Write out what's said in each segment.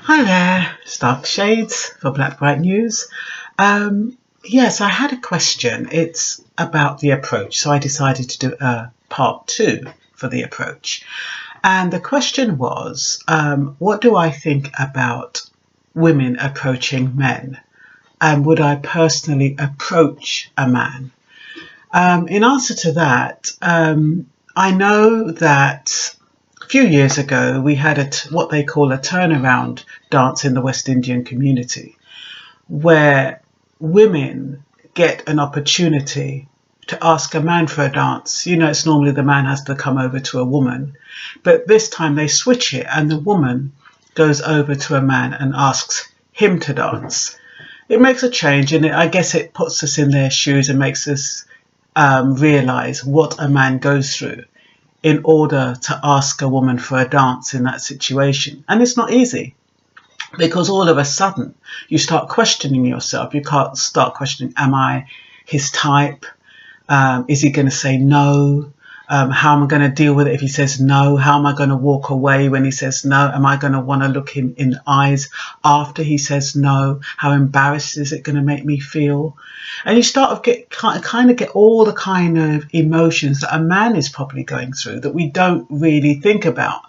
Hi there, it's Dark Shades for Blackbright News. Yes, I had a question. It's about the approach, so I decided to do a part two for the approach. And the question was, what do I think about women approaching men? And would I personally approach a man? In answer to that, I know that a few years ago we had what they call a turnaround dance in the West Indian community, where women get an opportunity to ask a man for a dance. You know, it's normally the man has to come over to a woman, but this time they switch it and the woman goes over to a man and asks him to dance. It makes a change, and I guess it puts us in their shoes and makes us realize what a man goes through in order to ask a woman for a dance in that situation. And it's not easy, because all of a sudden you start questioning yourself. You can't start questioning, am I his type? Is he going to say no? How am I going to deal with it if he says no? How am I going to walk away when he says no? Am I going to want to look him in the eyes after he says no? How embarrassed is it going to make me feel? And you start to get all the kind of emotions that a man is probably going through that we don't really think about.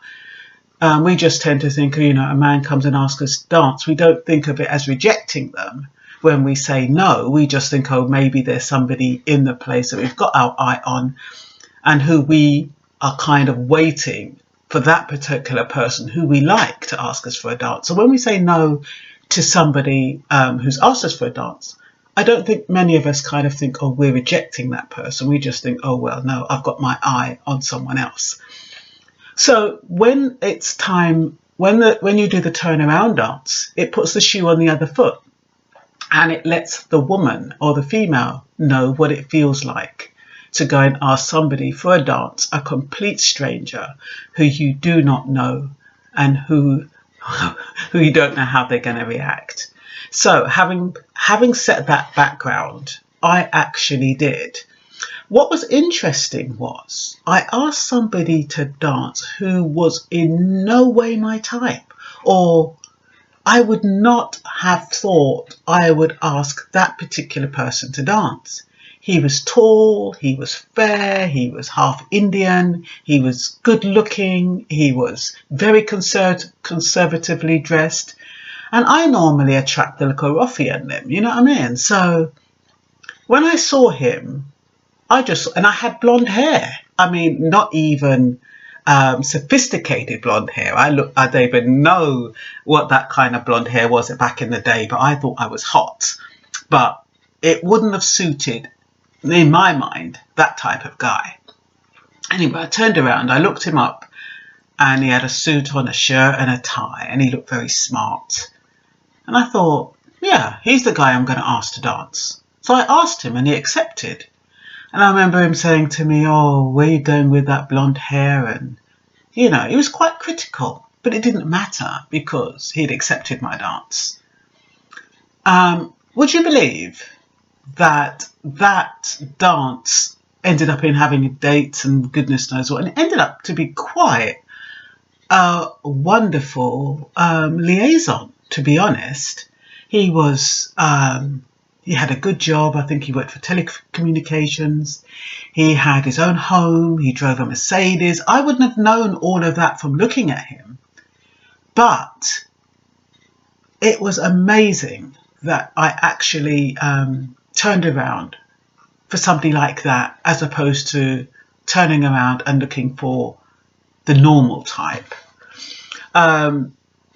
We just tend to think, a man comes and asks us to dance. We don't think of it as rejecting them. When we say no, we just think, oh, maybe there's somebody in the place that we've got our eye on and who we are kind of waiting for, that particular person who we like to ask us for a dance. So when we say no to somebody who's asked us for a dance, I don't think many of us kind of think, oh, we're rejecting that person. We just think, oh, well, no, I've got my eye on someone else. So when it's time, when you do the turnaround dance, it puts the shoe on the other foot, and it lets the woman or the female know what it feels like to go and ask somebody for a dance, a complete stranger who you do not know and who you don't know how they're going to react. So having set that background, I actually did. What was interesting was I asked somebody to dance who was in no way my type, or I would not have thought I would ask that particular person to dance. He was tall, he was fair, he was half Indian, he was good looking, he was very conservatively dressed. And I normally attract the little ruffian limb, you know what I mean? So when I saw him, and I had blonde hair. I mean, not even sophisticated blonde hair. I don't even know what that kind of blonde hair was back in the day, but I thought I was hot. But it wouldn't have suited, in my mind, that type of guy. Anyway, I turned around, I looked him up, and he had a suit on, a shirt and a tie, and he looked very smart. And I thought, yeah, he's the guy I'm going to ask to dance. So I asked him and he accepted. And I remember him saying to me, oh, where are you going with that blonde hair? And, he was quite critical, but it didn't matter because he'd accepted my dance. Would you believe that dance ended up in having a date and goodness knows what, and it ended up to be quite a wonderful liaison, to be honest. He was... He had a good job. I think he worked for telecommunications. He had his own home. He drove a Mercedes. I wouldn't have known all of that from looking at him. But it was amazing that I actually turned around for somebody like that, as opposed to turning around and looking for the normal type. The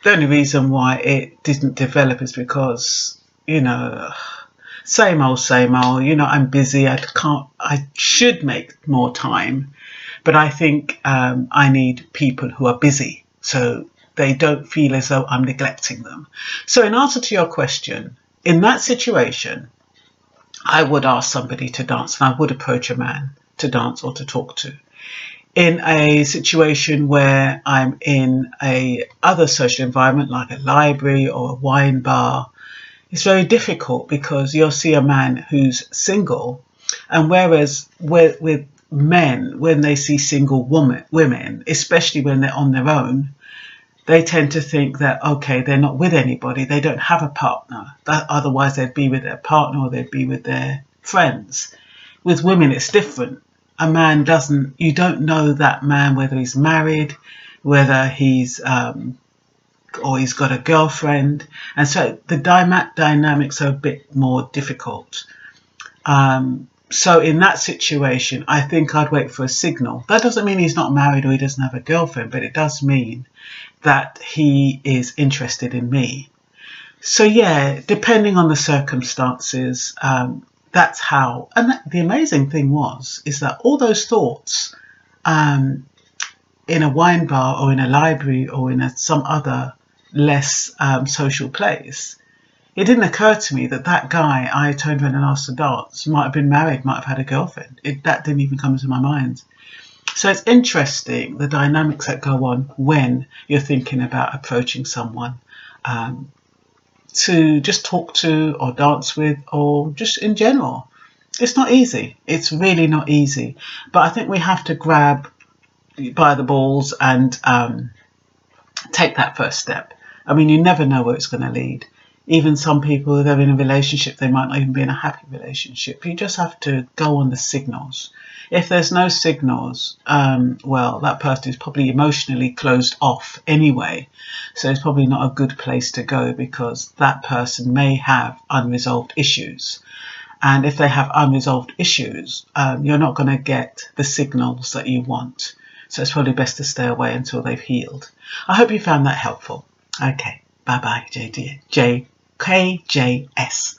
only reason why it didn't develop is because, same old, I'm busy. I should make more time, but I think I need people who are busy so they don't feel as though I'm neglecting them. So in answer to your question, in that situation, I would ask somebody to dance and I would approach a man to dance or to talk to. In a situation where I'm in a other social environment like a library or a wine bar, it's very difficult because you'll see a man who's single, and whereas with men, when they see single women, especially when they're on their own, they tend to think that, okay, they're not with anybody, they don't have a partner, that otherwise they'd be with their partner or they'd be with their friends. With women, it's different. A man doesn't, you don't know that man, whether he's married, whether he's, or he's got a girlfriend. And so the dynamics are a bit more difficult. So in that situation, I think I'd wait for a signal. That doesn't mean he's not married or he doesn't have a girlfriend, but it does mean that he is interested in me. So yeah, depending on the circumstances, that's how. And the amazing thing is that all those thoughts in a wine bar or in a library or in some other less social place, it didn't occur to me that that guy I turned around and asked to dance might have been married, might have had a girlfriend. That didn't even come into my mind. So it's interesting, the dynamics that go on when you're thinking about approaching someone to just talk to or dance with, or just in general. It's not easy. It's really not easy. But I think we have to grab by the balls and take that first step. I mean, you never know where it's going to lead. Even some people, they're in a relationship, they might not even be in a happy relationship. You just have to go on the signals. If there's no signals, well, that person is probably emotionally closed off anyway. So it's probably not a good place to go, because that person may have unresolved issues. And if they have unresolved issues, you're not going to get the signals that you want. So it's probably best to stay away until they've healed. I hope you found that helpful. Okay, bye-bye, KJS.